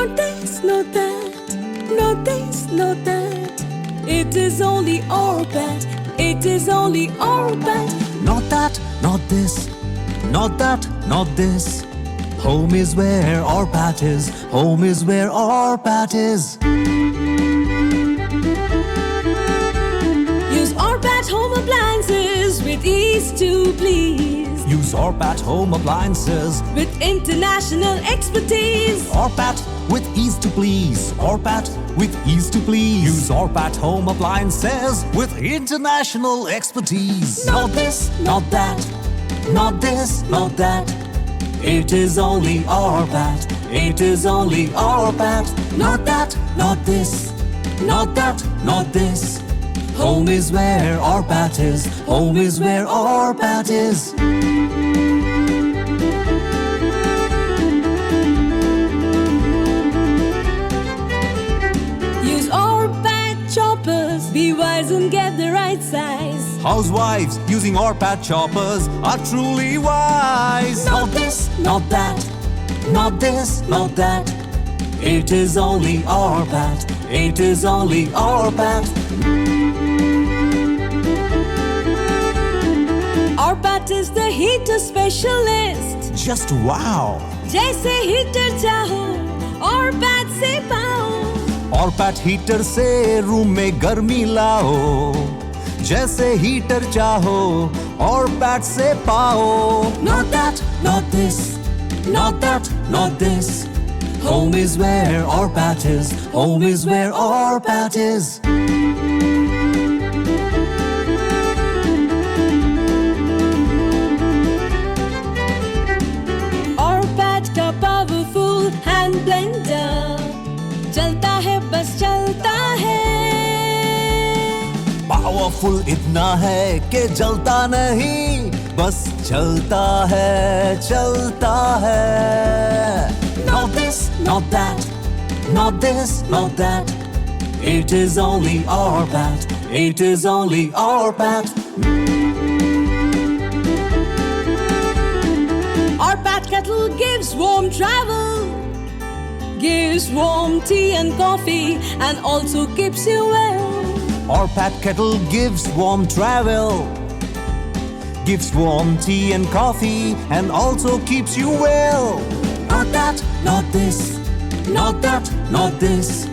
Not this, not that, not this, not that. It is only ORPAT, it is only ORPAT. Not that, not this, not that, not this. Home is where ORPAT is. Home is where ORPAT is. Use ORPAT home appliances with ease to please. Use ORPAT home appliances with international expertise. ORPAT with ease to please. ORPAT with ease to please. Use ORPAT home appliances with international expertise. Not this, not that, not this, not that. It is only ORPAT. It is only ORPAT. Not that, not this, not that, not this. Home is where ORPAT is. Home is where ORPAT is. Use ORPAT choppers. Be wise and get the right size. Housewives using ORPAT choppers are truly wise. Not this, not that, not this, not that. It is only ORPAT. It is only ORPAT. ORPAT is the heater specialist. Just wow! जैसे heater चाहो ORPAT से पाओ. ORPAT heater से room में गर्मी लाओ. जैसे heater चाहो ORPAT से पाओ. Not that, not this, not that, not this. Home is where ORPAT is. Home is where ORPAT is. ORPAT का powerful hand blender चलता है बस चलता है. पावरफुल इतना है कि जलता नहीं, बस चलता है, चलता है. Not this, not that, not this, not that. It is only ORPAT. It is only ORPAT. ORPAT kettle gives warm travel, gives warm tea and coffee, and also keeps you well. ORPAT kettle gives warm travel, gives warm tea and coffee, and also keeps you well. Not that, not this, not that, not this.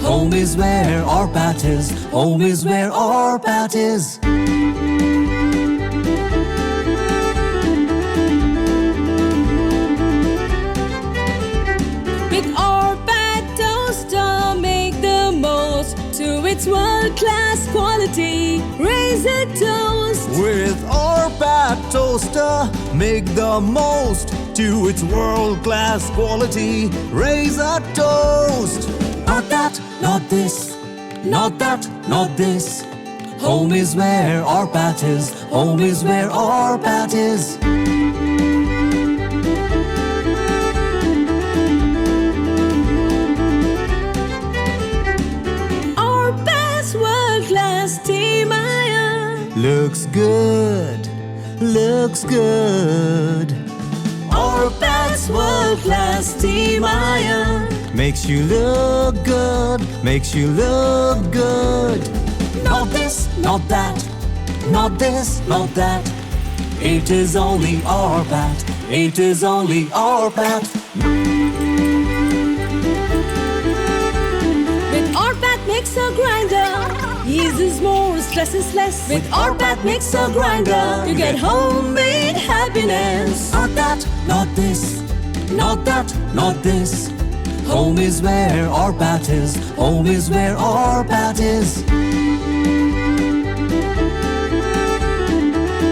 Home is where ORPAT is. Home is where ORPAT is. With ORPAT toaster, make the most to its world-class quality. Raise a toast. With ORPAT toaster, make the most to its world-class quality. Raise a toast. Not that, not this, not that, not this. Home is where ORPAT is. Home is where ORPAT is. ORPAT's world-class team iron Looks good, looks good. ORPAT's world-class team iron Makes you look good, makes you look good. Not this, not that, not this, not that. It is only ORPAT. It is only ORPAT. with ORPAT mixer grinder. Ease is more, stress is less. With ORPAT mixer grinder, you get homemade happiness. Not that, not this, not that, not this. Home is where ORPAT is. Home is where ORPAT is.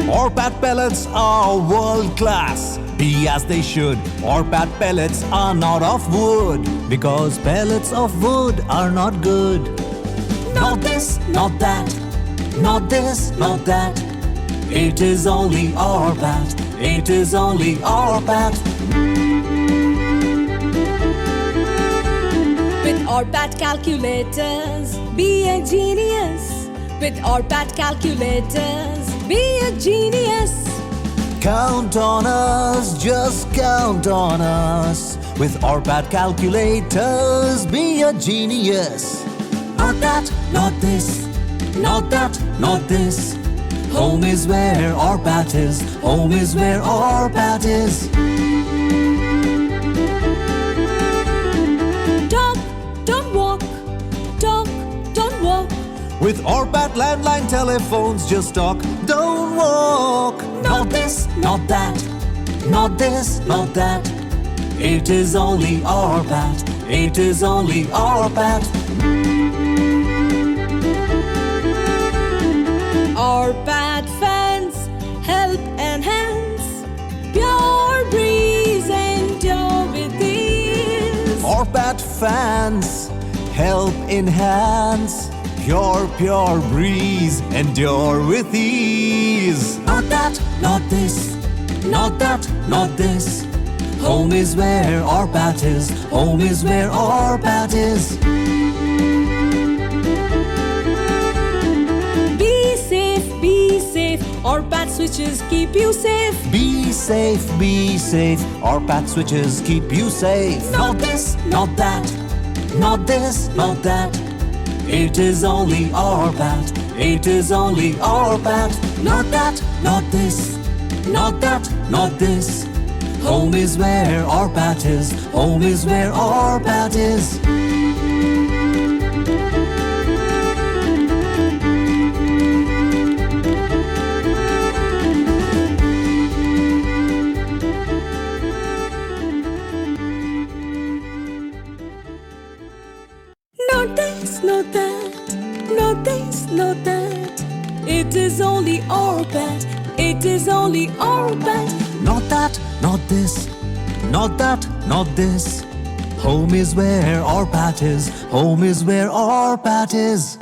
ORPAT pellets are world class. Be as they should. ORPAT pellets are not of wood, because pellets of wood are not good. Not this, not that, not this, not that. It is only ORPAT. It is only ORPAT. With ORPAT calculators, be a genius. With ORPAT calculators, be a genius. Count on us, just count on us. With ORPAT calculators, be a genius. Not that, not this, not that, not this. Home is where ORPAT is. Home is where ORPAT is. Talk, don't walk. Talk, don't walk. With ORPAT landline telephones, just talk, don't walk. Not this, not that, not this, not that. It is only ORPAT. It is only ORPAT. ORPAT fans help enhance pure breeze endure with ease. ORPAT fans help enhance pure breeze endure with ease. Not that, not this, not that, not this. Home is where ORPAT is. Home is where ORPAT is. Be safe, be safe. ORPAT switches keep you safe. Be safe, be safe. ORPAT switches keep you safe. Not this, not that, not this, not that. It is only ORPAT. It is only ORPAT. Not that, not this, not that, not this. Home is where ORPAT is. Home is where ORPAT is. Not this, not that, not this, not that. It is only ORPAT. It is only ORPAT. Not that, not this, not that, not this. Home is where ORPAT is. Home is where ORPAT is.